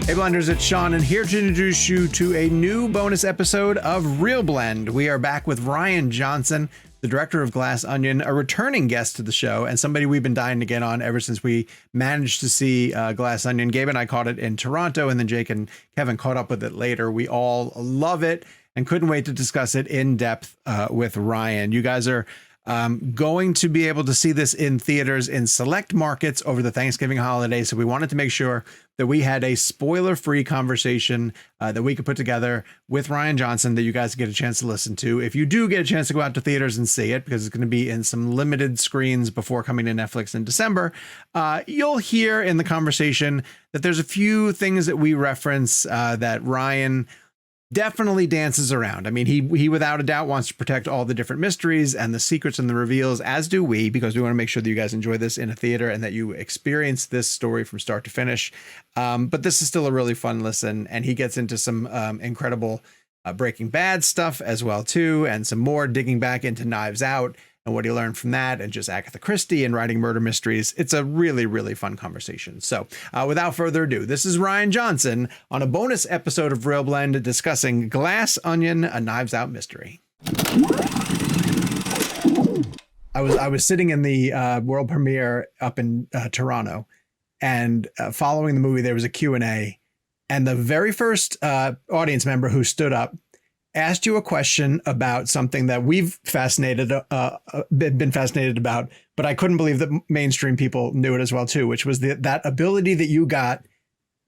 Hey Blenders, it's Sean, and here to introduce you to a new bonus episode of ReelBlend. We are back with Rian Johnson, the director of Glass Onion, a returning guest to the show, and somebody we've been dying to get on ever since we managed to see Glass Onion. Gabe and I caught it in Toronto, and then Jake and Kevin caught up with it later. We all love it and couldn't wait to discuss it in depth with Rian. You guys are going to be able to see this in theaters in select markets over the Thanksgiving holiday. So we wanted to make sure that we had a spoiler-free conversation that we could put together with Rian Johnson that you guys get a chance to listen to. If you do get a chance to go out to theaters and see it, because it's going to be in some limited screens before coming to Netflix in December, you'll hear in the conversation that there's a few things that we reference that Rian definitely dances around. I mean, he without a doubt wants to protect all the different mysteries and the secrets and the reveals, as do we, because we want to make sure that you guys enjoy this in a theater and that you experience this story from start to finish. But this is still a really fun listen, and he gets into some incredible Breaking Bad stuff as well too, and some more digging back into Knives Out and what he learned from that, and just Agatha Christie and writing murder mysteries. It's a really, really fun conversation. So without further ado, this is Rian Johnson on a bonus episode of ReelBlend discussing Glass Onion, a Knives Out mystery. I was sitting in the world premiere up in Toronto, and following the movie, there was a Q&A, and the very first audience member who stood up asked you a question about something that we've been fascinated about, but I couldn't believe that mainstream people knew it as well too, which was that ability that you got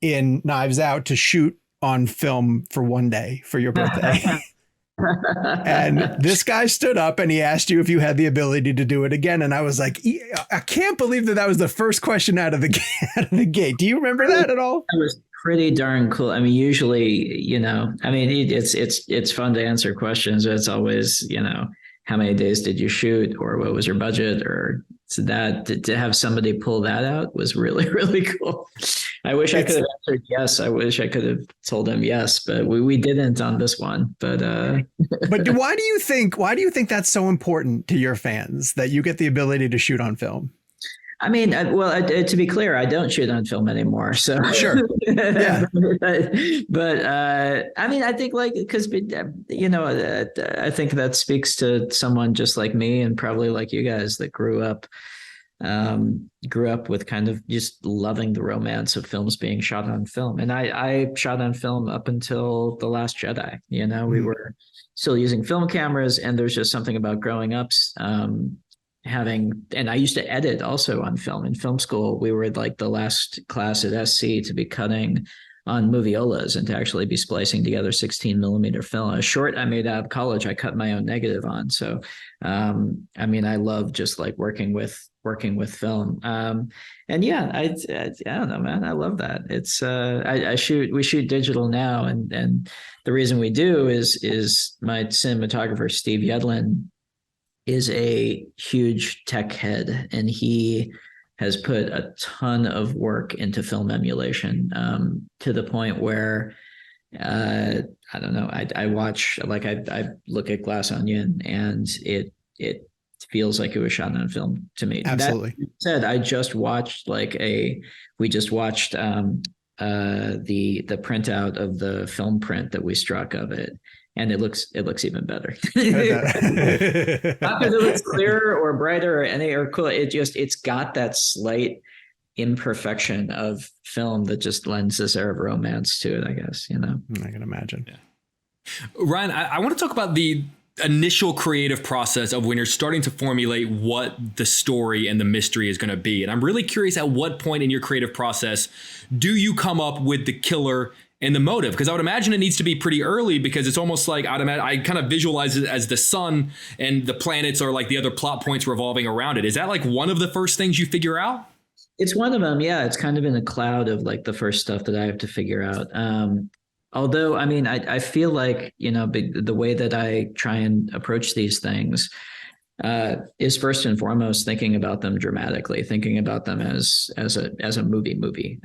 in Knives Out to shoot on film for one day for your birthday. And this guy stood up and he asked you if you had the ability to do it again. And I was like, I can't believe that was the first question out of the gate. Do you remember that at all? It was pretty darn cool. I mean, usually, it's fun to answer questions. It's always, how many days did you shoot, or what was your budget, or so that to have somebody pull that out was really, really cool. I wish I could have answered yes. I wish I could have told him yes, but we didn't on this one. But why do you think that's so important to your fans, that you get the ability to shoot on film? I mean, to be clear, I don't shoot on film anymore. So sure, yeah. but I mean, I think because I think that speaks to someone just like me, and probably like you guys, that grew up with kind of just loving the romance of films being shot on film. And I shot on film up until The Last Jedi. We were still using film cameras, and there's just something about growing up. And I used to edit also on film. In film school, we were like the last class at SC to be cutting on moviolas and to actually be splicing together 16 millimeter film. A short I made out of college, I cut my own negative on. So, I mean, I love just like working with film. And yeah, I don't know, man, I love that. It's, we shoot digital now. And the reason we do is my cinematographer, Steve Yedlin, is a huge tech head, and he has put a ton of work into film emulation, to the point where I don't know, I watch, I look at Glass Onion, and it feels like it was shot on film to me. Absolutely. That said, I just watched the printout of the film print that we struck of it. And it looks even better. Not because it looks clearer or brighter or cool. It's got that slight imperfection of film that just lends this air of romance to it, I guess. I can imagine. Yeah. Rian, I want to talk about the initial creative process of when you're starting to formulate what the story and the mystery is going to be. And I'm really curious, at what point in your creative process do you come up with the killer and the motive? Because I would imagine it needs to be pretty early, because it's almost like I kind of visualize it as the sun and the planets are like the other plot points revolving around it. Is that like one of the first things you figure out? It's one of them. Yeah. It's kind of in a cloud of like the first stuff that I have to figure out. Although, I mean, I feel like, the way that I try and approach these things is first and foremost thinking about them dramatically, thinking about them as a movie,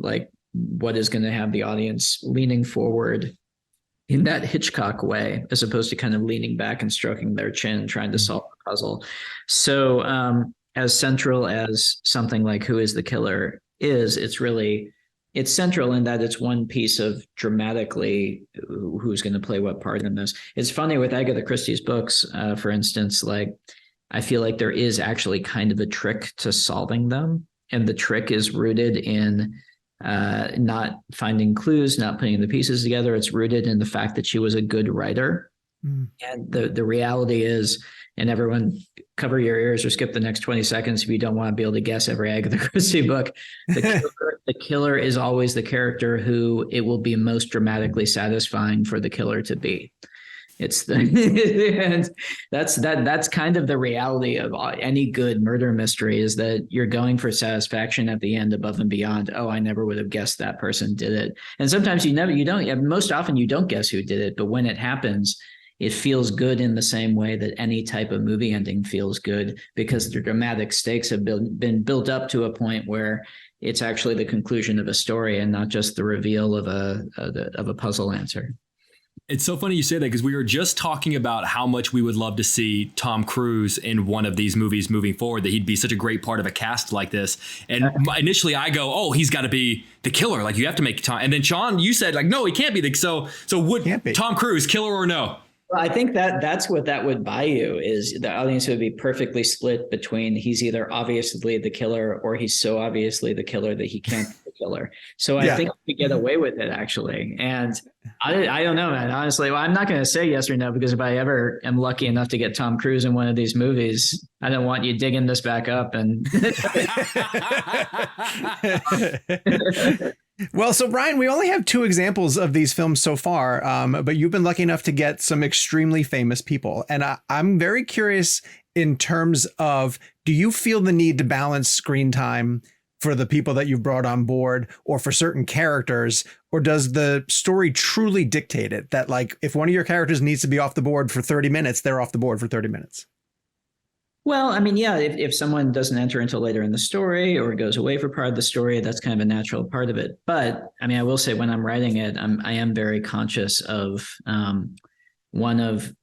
like what is going to have the audience leaning forward in that Hitchcock way, as opposed to kind of leaning back and stroking their chin, trying to solve the puzzle. So as central as something like Who is the Killer is, it's really it's central in that it's one piece of dramatically who's going to play what part in this. It's funny with Agatha Christie's books, for instance, like I feel like there is actually kind of a trick to solving them. And the trick is rooted in not finding clues, not putting the pieces together. It's rooted in the fact that she was a good writer. And the reality is, and everyone cover your ears or skip the next 20 seconds if you don't want to be able to guess every Agatha Christie book. The killer is always the character who it will be most dramatically satisfying for the killer to be. It's the and that's kind of the reality of any good murder mystery, is that you're going for satisfaction at the end above and beyond. Oh, I never would have guessed that person did it. And sometimes most often you don't guess who did it, but when it happens, it feels good in the same way that any type of movie ending feels good, because the dramatic stakes have been built up to a point where it's actually the conclusion of a story and not just the reveal of a puzzle answer. It's so funny you say that, because we were just talking about how much we would love to see Tom Cruise in one of these movies moving forward, that he'd be such a great part of a cast like this. And initially I go, oh, he's got to be the killer. Like, you have to make Tom. And then Sean, you said like, no, he can't be so would Tom Cruise, killer or no? Well, I think that's what that would buy you, is the audience would be perfectly split between he's either obviously the killer or he's so obviously the killer that he can't be the killer. So I think we get away with it, actually. And I don't know, man. Honestly, well, I'm not going to say yes or no, because if I ever am lucky enough to get Tom Cruise in one of these movies, I don't want you digging this back up and. Well, so Brian, we only have 2 examples of these films so far, but you've been lucky enough to get some extremely famous people. And I'm very curious in terms of, do you feel the need to balance screen time for the people that you've brought on board, or for certain characters, or does the story truly dictate it? That like, if one of your characters needs to be off the board for 30 minutes, they're off the board for 30 minutes. Well, I mean, yeah, if someone doesn't enter until later in the story or goes away for part of the story, that's kind of a natural part of it. But I mean, I will say when I'm writing it, I am very conscious of one of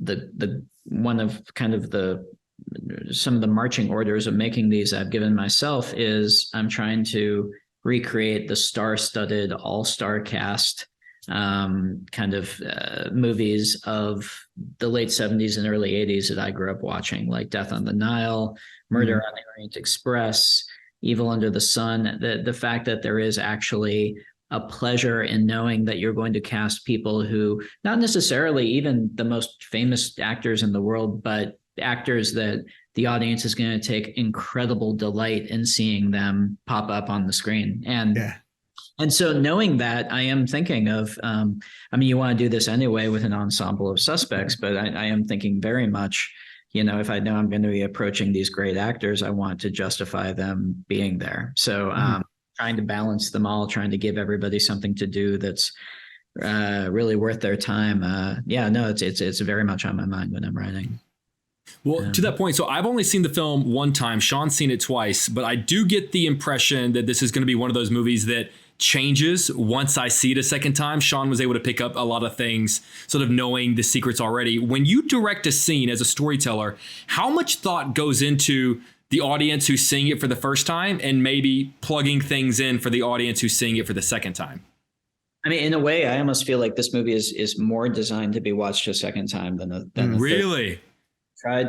some of the marching orders of making these I've given myself is I'm trying to recreate the star-studded all-star cast movies of the late 70s and early 80s that I grew up watching, like Death on the Nile, Murder on the Orient Express, Evil Under the Sun. The fact that there is actually a pleasure in knowing that you're going to cast people who, not necessarily even the most famous actors in the world, but actors that the audience is going to take incredible delight in seeing them pop up on the screen. And so knowing that, I am thinking of, I mean, you want to do this anyway with an ensemble of suspects, but I am thinking very much, if I know I'm going to be approaching these great actors, I want to justify them being there. So trying to balance them all, trying to give everybody something to do that's really worth their time. It's very much on my mind when I'm writing. Well, to that point, so I've only seen the film one time. Sean's seen it twice, but I do get the impression that this is going to be one of those movies that changes once I see it a second time. Sean was able to pick up a lot of things, sort of knowing the secrets already. When you direct a scene as a storyteller, how much thought goes into the audience who's seeing it for the first time and maybe plugging things in for the audience who's seeing it for the second time? I mean, in a way, I almost feel like this movie is more designed to be watched a second time than a really? I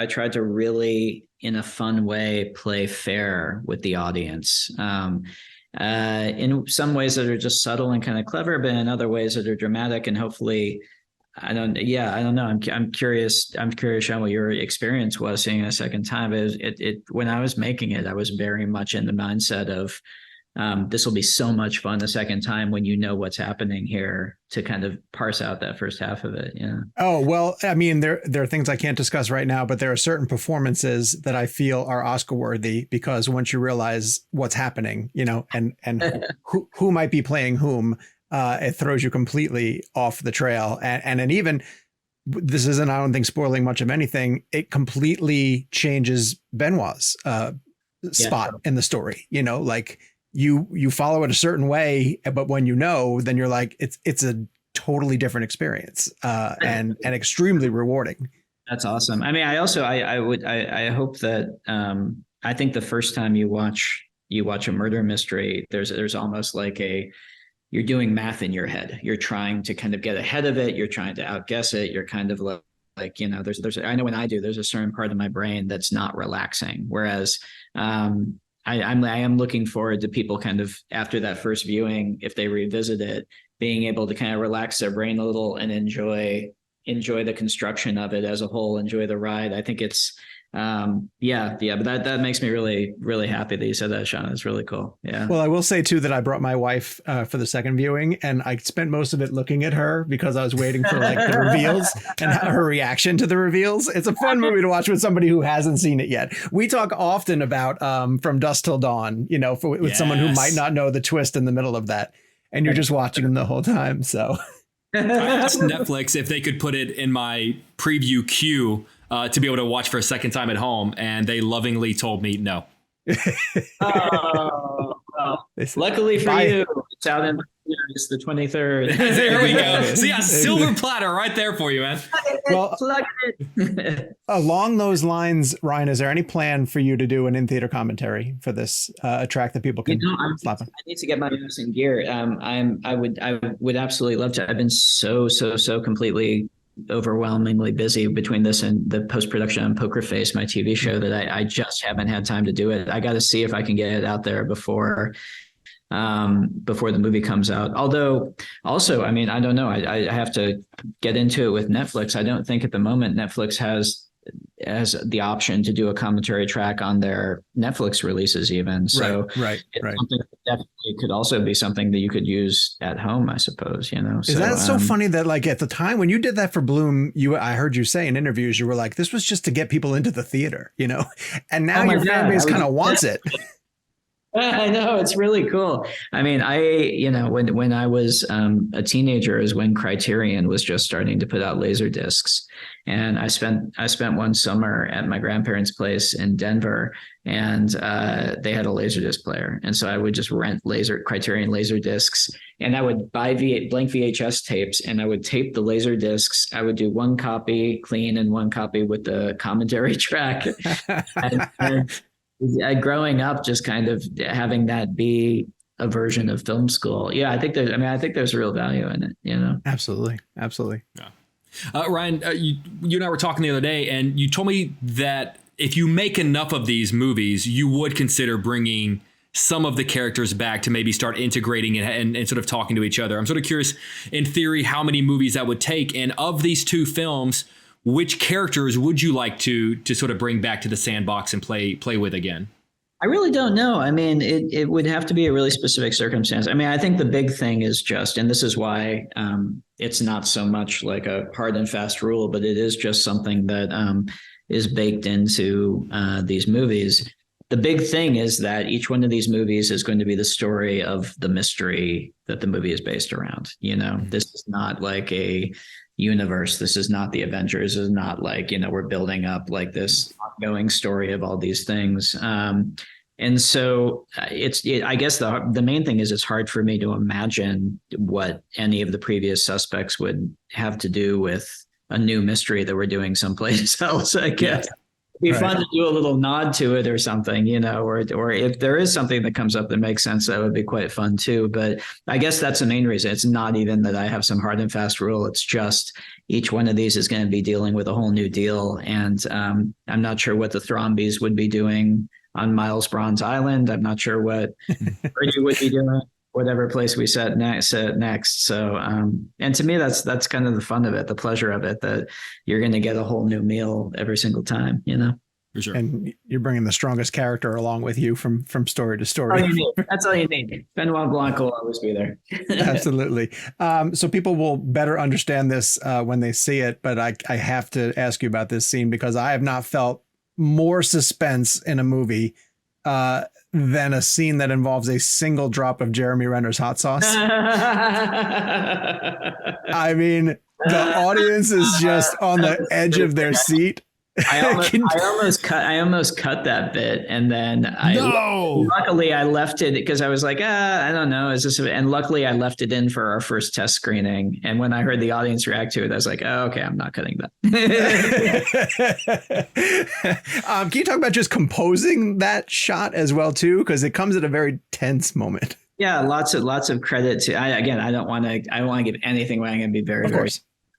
tried to really, in a fun way, play fair with the audience. In some ways that are just subtle and kind of clever, but in other ways that are dramatic and hopefully, I don't know. I'm curious, Sean, what your experience was seeing it a second time. When I was making it, I was very much in the mindset of, this will be so much fun the second time when you know what's happening here, to kind of parse out that first half of it. Yeah. Oh, well, I mean, there are things I can't discuss right now, but there are certain performances that I feel are Oscar worthy, because once you realize what's happening, and who might be playing whom, it throws you completely off the trail. And even, this isn't, I don't think, spoiling much of anything. It completely changes Benoit's spot in the story, like, you follow it a certain way, but when then you're like, it's a totally different experience, and extremely rewarding. That's awesome. I mean, I hope that, I think the first time you watch you watch a murder mystery, there's almost like you're doing math in your head. You're trying to kind of get ahead of it. You're trying to outguess it. You're kind of like, you know, I know when I do, there's a certain part of my brain that's not relaxing. Whereas I am looking forward to people kind of after that first viewing, if they revisit it, being able to kind of relax their brain a little and enjoy the construction of it as a whole, enjoy the ride. I think it's, but that makes me really, really happy that you said that, Sean. It's really cool. Yeah. Well, I will say too that I brought my wife for the second viewing, and I spent most of it looking at her because I was waiting for like the reveals and her reaction to the reveals. It's a fun movie to watch with somebody who hasn't seen it yet. We talk often about From Dusk Till Dawn, you know, with someone who might not know the twist in the middle of that, and you're just watching them the whole time. So I asked Netflix if they could put it in my preview queue to be able to watch for a second time at home, and they lovingly told me no. Well, luckily for you, it's out in it's the 23rd. There we go. So yeah, silver platter right there for you, man. Well, along those lines, Ryan, is there any plan for you to do an in-theater commentary for this, a track that people can slap on? I need to get my ass in gear. I would absolutely love to. I've been so completely overwhelmingly busy between this and the post-production on Poker Face, my TV show, that I just haven't had time to do it. I got to see if I can get it out there before the movie comes out. Although also, I mean, I don't know. I have to get into it with Netflix. I don't think at the moment Netflix has the option to do a commentary track on their Netflix releases even. So right. Something that definitely could also be something that you could use at home, I suppose, you know. Is that so funny that like at the time when you did that for Bloom, I heard you say in interviews, you were like, this was just to get people into the theater, you know, and now your fan base kind of wants it. I know, it's really cool. I mean, when I was a teenager is when Criterion was just starting to put out laser discs, and I spent one summer at my grandparents' place in Denver, and they had a laser disc player, and so I would just rent Criterion laser discs, and I would buy blank VHS tapes, and I would tape the laser discs. I would do one copy clean and one copy with the commentary track. and growing up, just kind of having that be a version of film school. Yeah, I think there's real value in it, you know? Absolutely. Yeah. Ryan, you and I were talking the other day, and you told me that if you make enough of these movies, you would consider bringing some of the characters back to maybe start integrating and sort of talking to each other. I'm sort of curious, in theory, how many movies that would take. And of these two films, which characters would you like to sort of bring back to the sandbox and play with again? I really don't know. I mean, it would have to be a really specific circumstance. I mean, I think the big thing is just, and this is why it's not so much like a hard and fast rule, but it is just something that is baked into these movies. The big thing is that each one of these movies is going to be the story of the mystery that the movie is based around. You know, this is not like a universe. This is not the Avengers. This is not like, you know, we're building up like this ongoing story of all these things. And so I guess the main thing is it's hard for me to imagine what any of the previous suspects would have to do with a new mystery that we're doing someplace else, I guess. It'd be fun to do a little nod to it or something, you know, or if there is something that comes up that makes sense, that would be quite fun too. But I guess that's the main reason. It's not even that I have some hard and fast rule. It's just each one of these is going to be dealing with a whole new deal. And I'm not sure what the Thrombies would be doing on Miles Bronze Island. I'm not sure what Birdie would be doing, whatever place we set next. So, and to me, that's kind of the fun of it, the pleasure of it, that you're going to get a whole new meal every single time, you know? For sure. And you're bringing the strongest character along with you from story to story. That's all you need. Benoit Blanc will always be there. Absolutely. So people will better understand this when they see it, but I have to ask you about this scene because I have not felt more suspense in a movie than a scene that involves a single drop of Jeremy Renner's hot sauce. I mean, the audience is just on the edge of their seat. I almost cut that bit, and then luckily I left it because I was like, I don't know, is this? And luckily I left it in for our first test screening. And when I heard the audience react to it, I was like, oh, okay, I'm not cutting that. Can you talk about just composing that shot as well too, because it comes at a very tense moment? Yeah, lots of credit to. I don't want to give anything away. I'm going to be very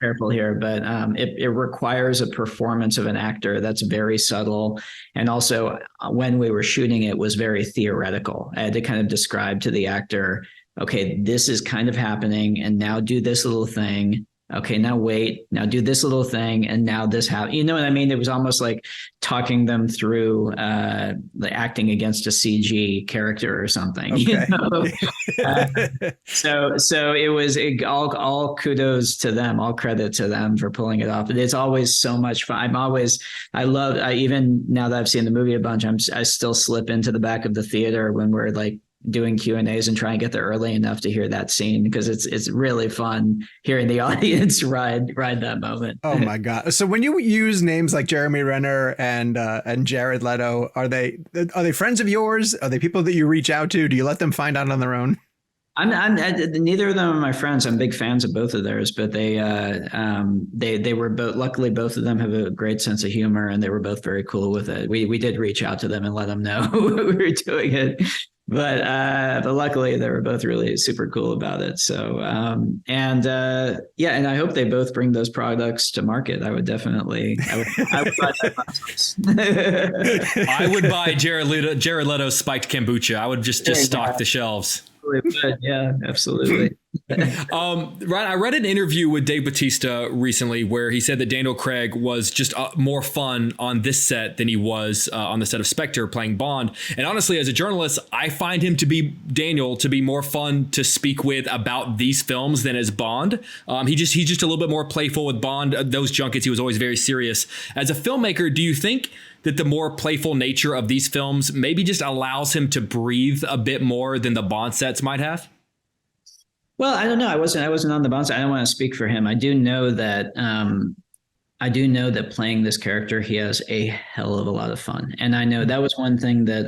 careful here, but it requires a performance of an actor that's very subtle. And also when we were shooting, it was very theoretical. I had to kind of describe to the actor, okay, this is kind of happening, and now do this little thing. Okay, now wait, now do this little thing, and now this happen. You know what I mean? It was almost like talking them through the acting against a CG character or something. Okay. You know? So it was all kudos to them, all credit to them for pulling it off. It's always so much fun. Even now that I've seen the movie a bunch, I still slip into the back of the theater when we're like doing Q&As and try and get there early enough to hear that scene, because it's really fun hearing the audience ride that moment. Oh my God. So when you use names like Jeremy Renner and Jared Leto, are they friends of yours? Are they people that you reach out to? Do you let them find out on their own? Neither of them are my friends. I'm big fans of both of theirs, but they were both, luckily both of them have a great sense of humor, and they were both very cool with it. We did reach out to them and let them know we were doing it. But luckily they were both really super cool about it. So, and I hope they both bring those products to market. I would buy that process. I would buy Jared Leto's spiked kombucha. I would just stock the shelves. Yeah, absolutely. Ryan, I read an interview with Dave Bautista recently where he said that Daniel Craig was just more fun on this set than he was on the set of Spectre playing Bond. And honestly, as a journalist, I find him to be more fun to speak with about these films than as Bond. He's just a little bit more playful with Bond. Those junkets, he was always very serious. As a filmmaker, do you think that the more playful nature of these films maybe just allows him to breathe a bit more than the Bond sets might have? Well, I don't know. I wasn't on the Bond set. I don't want to speak for him. I do know that playing this character, he has a hell of a lot of fun. And I know that was one thing that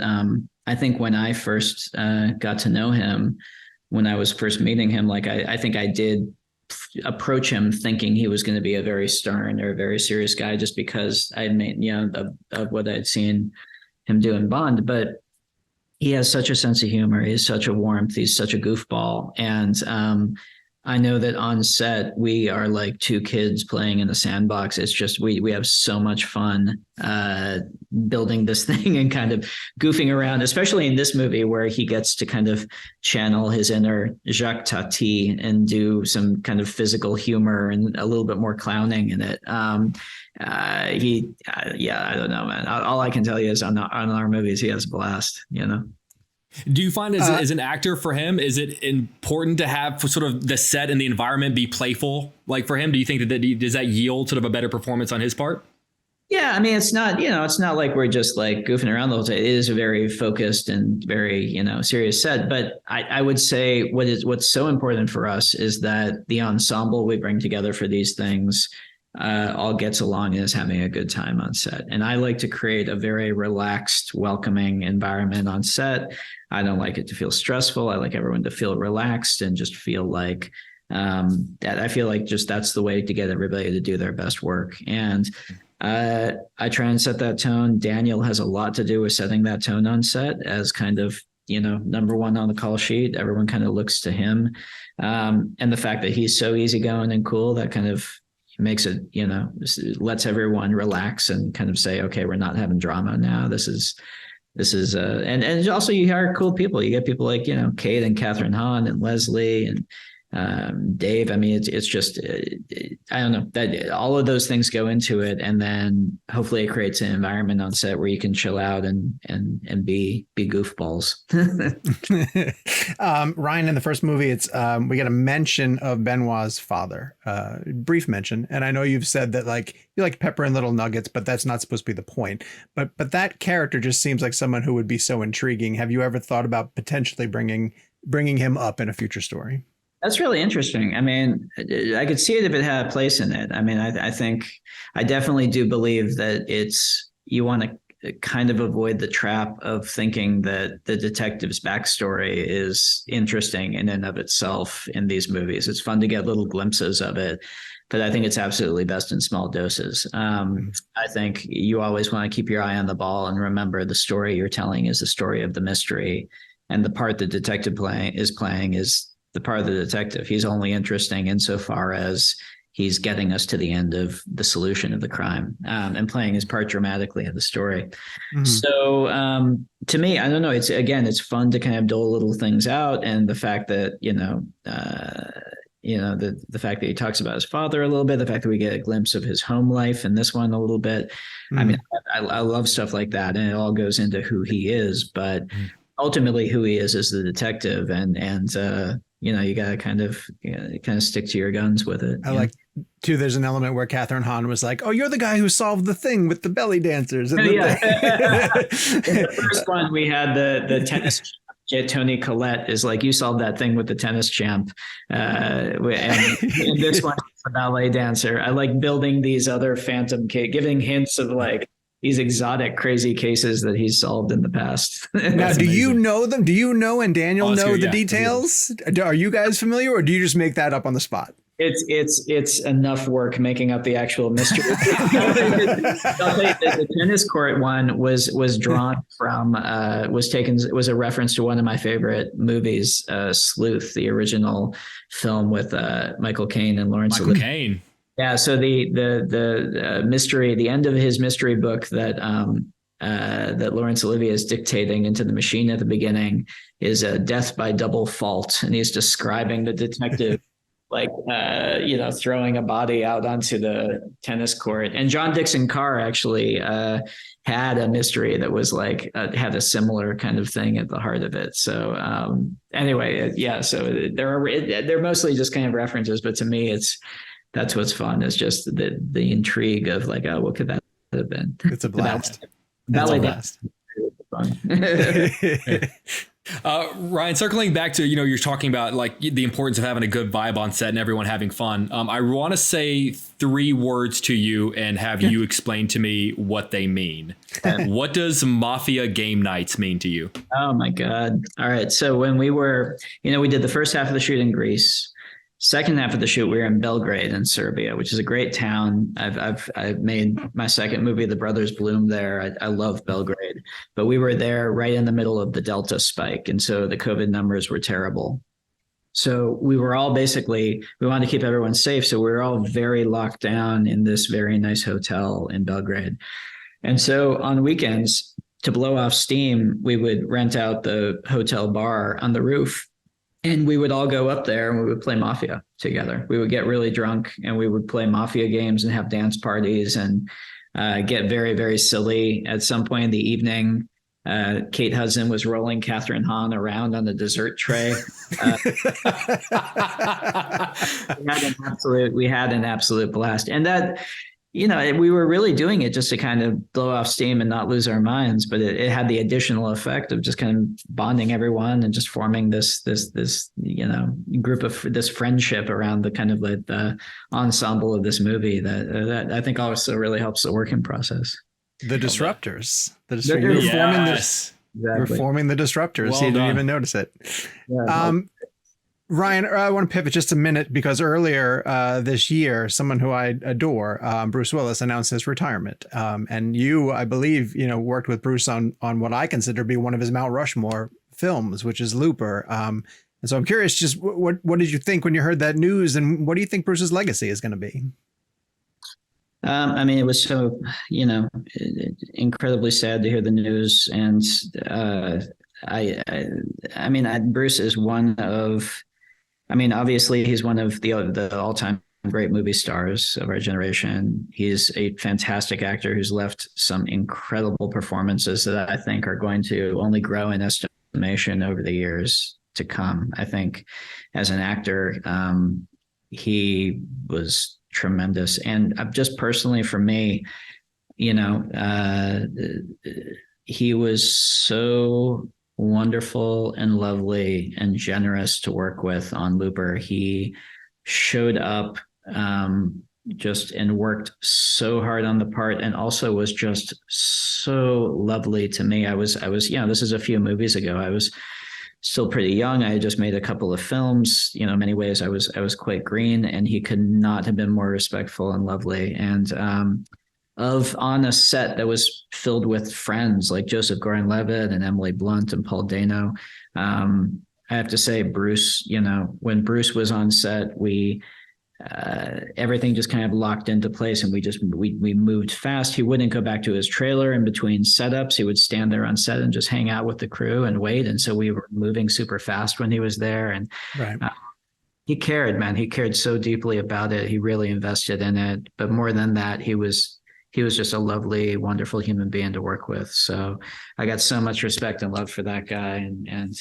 I think when I first got to know him, when I was first meeting him, like I think I did approach him thinking he was going to be a very stern or a very serious guy, just because I made, of what I'd seen him do in Bond. But he has such a sense of humor. He's such a warmth. He's such a goofball. And I know that on set, we are like two kids playing in a sandbox. It's just, we have so much fun building this thing and kind of goofing around, especially in this movie where he gets to kind of channel his inner Jacques Tati and do some kind of physical humor and a little bit more clowning in it. I don't know, man. All I can tell you is on our movies, he has a blast, Do you find as an actor for him, is it important to have sort of the set and the environment be playful? Like for him, do you think does that yield sort of a better performance on his part? Yeah, I mean, it's not like we're just like goofing around the whole time. It is a very focused and very, serious set. But I would say what's so important for us is that the ensemble we bring together for these things all gets along and is having a good time on set. And I like to create a very relaxed, welcoming environment on set. I don't like it to feel stressful. I like everyone to feel relaxed and just feel like that. I feel like just that's the way to get everybody to do their best work. And I try and set that tone. Daniel has a lot to do with setting that tone on set as kind of, number one on the call sheet. Everyone kind of looks to him. And the fact that he's so easygoing and cool, that kind of makes it, lets everyone relax and kind of say, okay, we're not having drama now. This is and also you hire cool people. You get people like, Kate and Catherine Hahn and Leslie and Dave. I mean, it's just, I don't know, that all of those things go into it. And then hopefully it creates an environment on set where you can chill out and be goofballs. Ryan, in the first movie, it's we get a mention of Benoit's father, brief mention. And I know you've said that like you like pepper and little nuggets, but that's not supposed to be the point. But that character just seems like someone who would be so intriguing. Have you ever thought about potentially bringing him up in a future story? That's really interesting. I mean, I could see it if it had a place in it. I mean, I think I definitely do believe that you want to kind of avoid the trap of thinking that the detective's backstory is interesting in and of itself in these movies. It's fun to get little glimpses of it, but I think it's absolutely best in small doses. I think you always want to keep your eye on the ball and remember the story you're telling is the story of the mystery, and the part the detective is playing is the part of the detective. He's only interesting insofar as he's getting us to the end of the solution of the crime, and playing his part dramatically in the story. Mm-hmm. So to me, I don't know. It's fun to kind of dole little things out, and the fact that the fact that he talks about his father a little bit, the fact that we get a glimpse of his home life in this one a little bit. Mm-hmm. I mean, I love stuff like that, and it all goes into who he is, but ultimately who he is the detective, and you got to kind of stick to your guns with it. I like too. There's an element where Catherine Hahn was like, "Oh, you're the guy who solved the thing with the belly dancers." And In the first one, we had the tennis champ, Tony Collette is like, "You solved that thing with the tennis champ," and in this one, it's a ballet dancer. I like building these other phantom giving hints of like these exotic, crazy cases that he's solved in the past. Now, do you know them? Do you know and Daniel know the details? Are you guys familiar, or do you just make that up on the spot? It's enough work making up the actual mystery. The tennis court one was drawn from was a reference to one of my favorite movies, Sleuth, the original film with Michael Caine and Lawrence Michael Caine. Yeah, so the mystery, the end of his mystery book that Laurence Olivier is dictating into the machine at the beginning is a death by double fault, and he's describing the detective like throwing a body out onto the tennis court. And John Dixon Carr actually had a mystery that was like had a similar kind of thing at the heart of it. So anyway, yeah. So they're mostly just kind of references, but to me, that's what's fun, is just the intrigue of like, oh, what could that have been? It's a blast. It's a blast. Ryan, circling back to, you're talking about like the importance of having a good vibe on set and everyone having fun. I want to say 3 words to you and have you explain to me what they mean. What does Mafia Game Nights mean to you? Oh my God. All right. So when we were, we did the first half of the shoot in Greece. Second half of the shoot, we were in Belgrade in Serbia, which is a great town. I've made my second movie, The Brothers Bloom, there. I love Belgrade, but we were there right in the middle of the Delta spike, and so the COVID numbers were terrible. So we were all we wanted to keep everyone safe, so we were all very locked down in this very nice hotel in Belgrade. And so on weekends, to blow off steam, we would rent out the hotel bar on the roof. And we would all go up there and we would play Mafia together. We would get really drunk and we would play Mafia games and have dance parties and get very, very silly. At some point in the evening, Kate Hudson was rolling Catherine Hahn around on the dessert tray. We had an absolute blast. And that, we were really doing it just to kind of blow off steam and not lose our minds, but it had the additional effect of just kind of bonding everyone and just forming this group of this friendship around the kind of like the ensemble of this movie that I think also really helps the working process. The disruptors. You're forming the disruptors. Well you didn't done. even notice it. Yeah, Ryan, I want to pivot just a minute because earlier this year, someone who I adore, Bruce Willis, announced his retirement. And you, I believe, worked with Bruce on what I consider to be one of his Mount Rushmore films, which is Looper. And so I'm curious, just what did you think when you heard that news, and what do you think Bruce's legacy is going to be? I mean, it was so, incredibly sad to hear the news. And Bruce is one of, obviously he's one of the all-time great movie stars of our generation. He's a fantastic actor who's left some incredible performances that I think are going to only grow in estimation over the years to come. I think as an actor, he was tremendous. And just personally for me, he was so wonderful and lovely and generous to work with on Looper. He showed up just and worked so hard on the part, and also was just so lovely to me. I was, this is a few movies ago. I was still pretty young. I had just made a couple of films. You know, in many ways I was quite green, and he could not have been more respectful and lovely. And on a set that was filled with friends like Joseph Gordon-Levitt and Emily Blunt and Paul Dano. I have to say, Bruce, you know, when Bruce was on set, everything just kind of locked into place, and we moved fast. He wouldn't go back to his trailer in between setups. He would stand there on set and just hang out with the crew and wait. And so we were moving super fast when he was there. And Right. He cared, man. He cared so deeply about it. He really invested in it. But more than that, he was just a lovely, wonderful human being to work with. So I got so much respect and love for that guy. And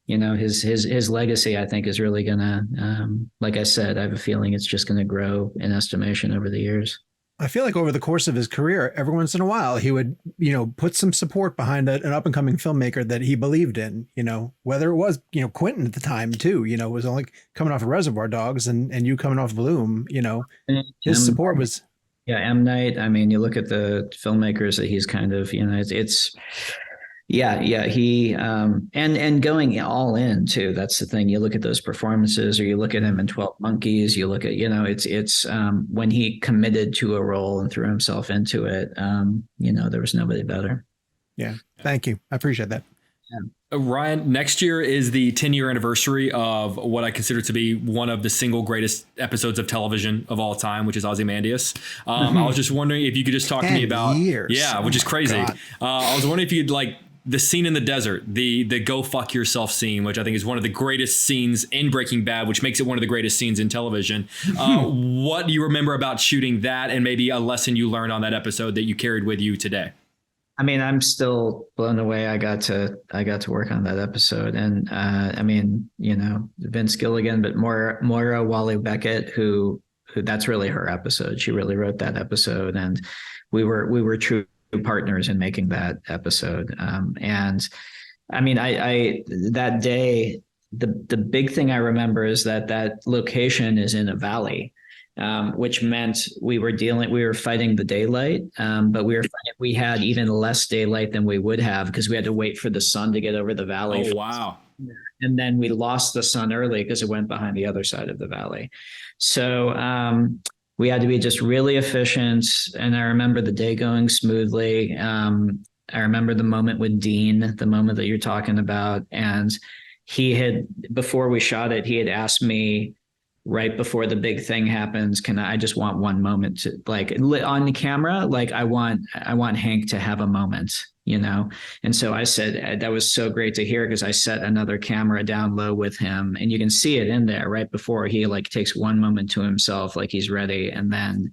you know, his legacy, I think, is really gonna, like I said, I have a feeling it's just gonna grow in estimation over the years. I feel like over the course of his career, every once in a while, he would, you know, put some support behind an up and coming filmmaker that he believed in, you know, whether it was, you know, Quentin at the time too, you know, was only coming off of Reservoir Dogs and you coming off Bloom, you know, his support was. Yeah. M. Night. I mean, you look at the filmmakers that he's kind of, you know, it's yeah. He and going all in too. That's the thing. You look at those performances, or you look at him in 12 Monkeys. You look at, you know, it's when he committed to a role and threw himself into it. You know, there was nobody better. Yeah. Thank you. I appreciate that. Yeah. Ryan, next year is the 10-year anniversary of what I consider to be one of the single greatest episodes of television of all time, which is Ozymandias. I was just wondering if you could just talk to me about years. Yeah, which is crazy. I was wondering if you'd like the scene in the desert, the go fuck yourself scene, which I think is one of the greatest scenes in Breaking Bad, which makes it one of the greatest scenes in television. What do you remember about shooting that, and maybe a lesson you learned on that episode that you carried with you today? I mean, I'm still blown away. I got to work on that episode, and I mean, you know, Vince Gilligan, but Moira Wally Beckett, who that's really her episode. She really wrote that episode, and we were true partners in making that episode. And I mean, I that day, the big thing I remember is that location is in a valley. Which meant we were fighting the daylight, but we had even less daylight than we would have because we had to wait for the sun to get over the valley. Oh, wow. And then we lost the sun early because it went behind the other side of the valley. So we had to be just really efficient. And I remember the day going smoothly. I remember the moment with Dean, the moment that you're talking about. And before we shot it, he had asked me, right before the big thing happens, I just want one moment to, like, on the camera, like I want Hank to have a moment, you know? And so I said, that was so great to hear, because I set another camera down low with him, and you can see it in there right before he like takes one moment to himself, like he's ready. And then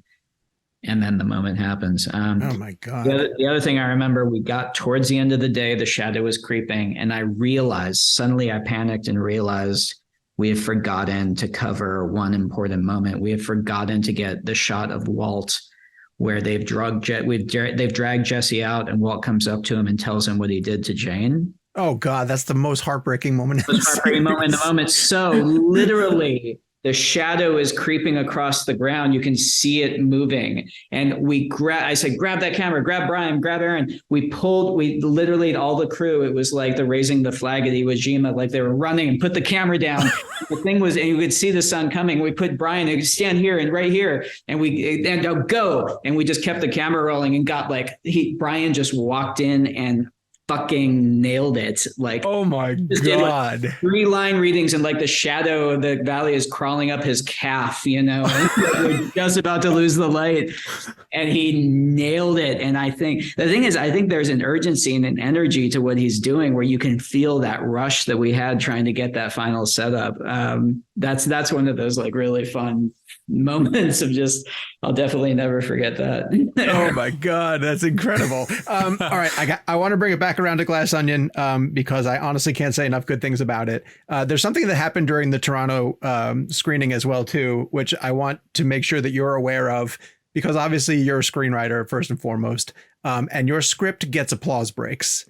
the moment happens. Oh my God. The other thing I remember, we got towards the end of the day, the shadow was creeping, and I panicked and realized we had forgotten to cover one important moment. We had forgotten to get the shot of Walt where they've dragged Jesse out, and Walt comes up to him and tells him what he did to Jane. Oh God, that's the most heartbreaking moment. So literally, the shadow is creeping across the ground. You can see it moving. And I said, grab that camera, grab Brian, grab Aaron. We literally, all the crew, it was like the raising the flag at Iwo Jima, like they were running and put the camera down. The thing was, and you could see the sun coming. We put Brian, and stand here and right here. And go. And we just kept the camera rolling and got Brian just walked in and fucking nailed it. Like, oh my God. Like 3 line readings, and like the shadow of the valley is crawling up his calf, you know, and we're just about to lose the light, and he nailed it. And I think there's an urgency and an energy to what he's doing where you can feel that rush that we had trying to get that final setup. That's one of those like really fun moments of just, I'll definitely never forget that. Oh my God, that's incredible. All right, I want to bring it back around to Glass Onion because I honestly can't say enough good things about it. There's something that happened during the Toronto screening as well too, which I want to make sure that you're aware of, because obviously you're a screenwriter first and foremost, and your script gets applause breaks.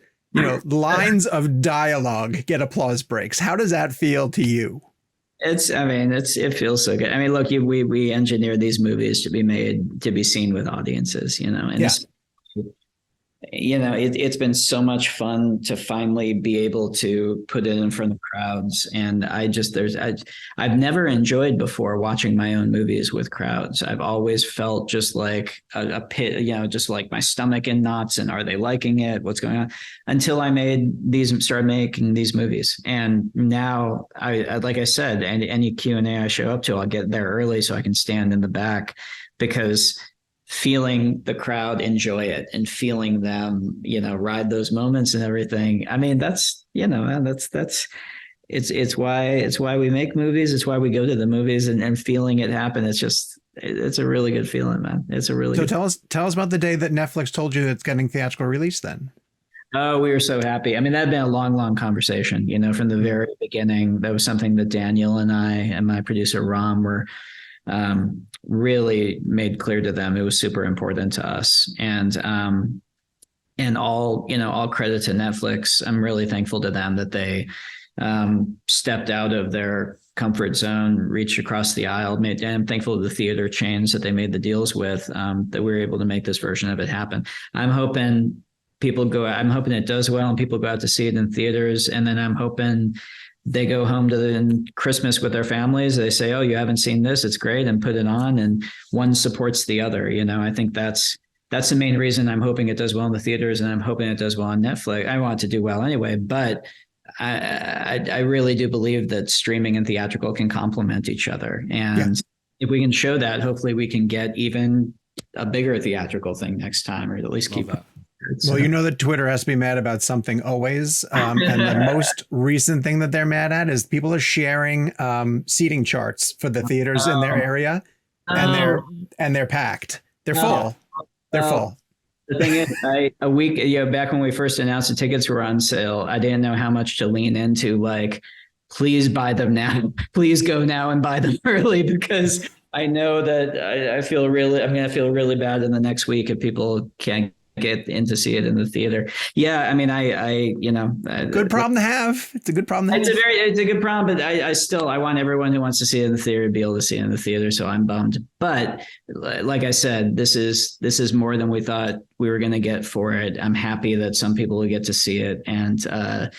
lines of dialogue get applause breaks. How does that feel to you? It feels so good. I mean, look, we engineer these movies to be made to be seen with audiences, and it's been so much fun to finally be able to put it in front of crowds. And I've never enjoyed before watching my own movies with crowds. I've always felt just like a pit, just like my stomach in knots. And are they liking it? What's going on? Until I started making these movies. And now like I said, any Q&A I show up to, I'll get there early so I can stand in the back, because feeling the crowd enjoy it and feeling them, ride those moments and everything. I mean, it's why we make movies. It's why we go to the movies and feeling it happen. It's a really good feeling, man. It's a really good. Tell us about the day that Netflix told you it's getting theatrical release then. Oh, we were so happy. I mean, that had been a long, long conversation, from the very beginning. That was something that Daniel and I and my producer Ram were really made clear to them. It was super important to us, and all credit to Netflix. I'm really thankful to them that they stepped out of their comfort zone, reached across the aisle. I'm thankful to the theater chains that they made the deals with, that we were able to make this version of it happen. I'm hoping it does well and people go out to see it in theaters, and then I'm hoping they go home to Christmas with their families. They say, "Oh, you haven't seen this? It's great," and put it on, and one supports the other. I think that's the main reason I'm hoping it does well in the theaters, and I'm hoping it does well on Netflix. I want it to do well anyway, but I really do believe that streaming and theatrical can complement each other. And if we can show that, hopefully we can get even a bigger theatrical thing next time, or at least keep it. Well, that Twitter has to be mad about something always. And the most recent thing that they're mad at is people are sharing seating charts for the theaters in their area, and they're packed. They're full. They're full. The thing is, a week back when we first announced the tickets were on sale, I didn't know how much to lean into. Like, please buy them now. Please go now and buy them early, because I know that I feel really bad in the next week if people can't get in to see it in the theater. Yeah, I mean, good problem to have. It's a good problem to have. It's a good problem, but I want everyone who wants to see it in the theater to be able to see it in the theater. So I'm bummed. But like I said, this is more than we thought we were going to get for it. I'm happy that some people will get to see it, and the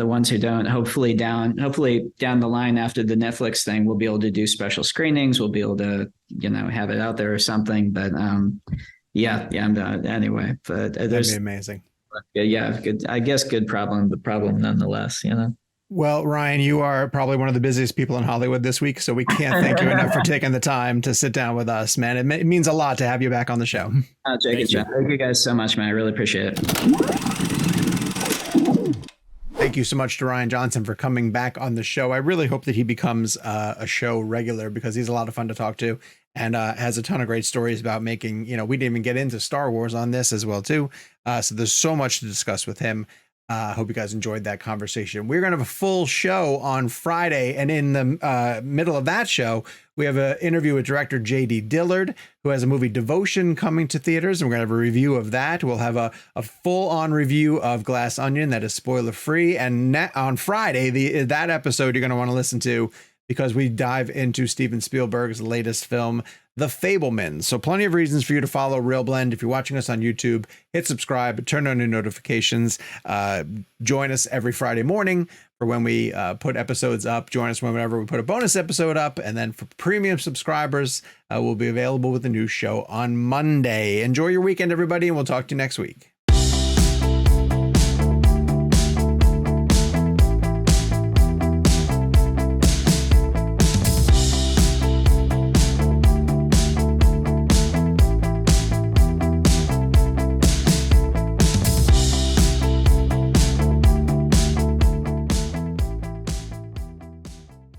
ones who don't, hopefully down the line after the Netflix thing, we'll be able to do special screenings. We'll be able to have it out there or something. But I'm done anyway. But that'd be amazing. Good. I guess good problem, but problem nonetheless. Well, Ryan, you are probably one of the busiest people in Hollywood this week, so we can't thank you enough for taking the time to sit down with us, man. It means a lot to have you back on the show. Jake, thank you guys so much, man. I really appreciate it. Thank you so much to Rian Johnson for coming back on the show. I really hope that he becomes a show regular, because he's a lot of fun to talk to, and has a ton of great stories about making, we didn't even get into Star Wars on this as well too. So there's so much to discuss with him. Hope you guys enjoyed that conversation. We're going to have a full show on Friday, and in the middle of that show, we have an interview with director J.D. Dillard, who has a movie Devotion coming to theaters, and we're going to have a review of that. We'll have a full-on review of Glass Onion that is spoiler-free, and on Friday, that episode you're going to want to listen to, because we dive into Steven Spielberg's latest film, The Fabelmans. So plenty of reasons for you to follow ReelBlend. If you're watching us on YouTube, hit subscribe, turn on your notifications, join us every Friday morning for when we put episodes up. Join us whenever we put a bonus episode up. And then for premium subscribers, we'll be available with a new show on Monday. Enjoy your weekend, everybody, and we'll talk to you next week.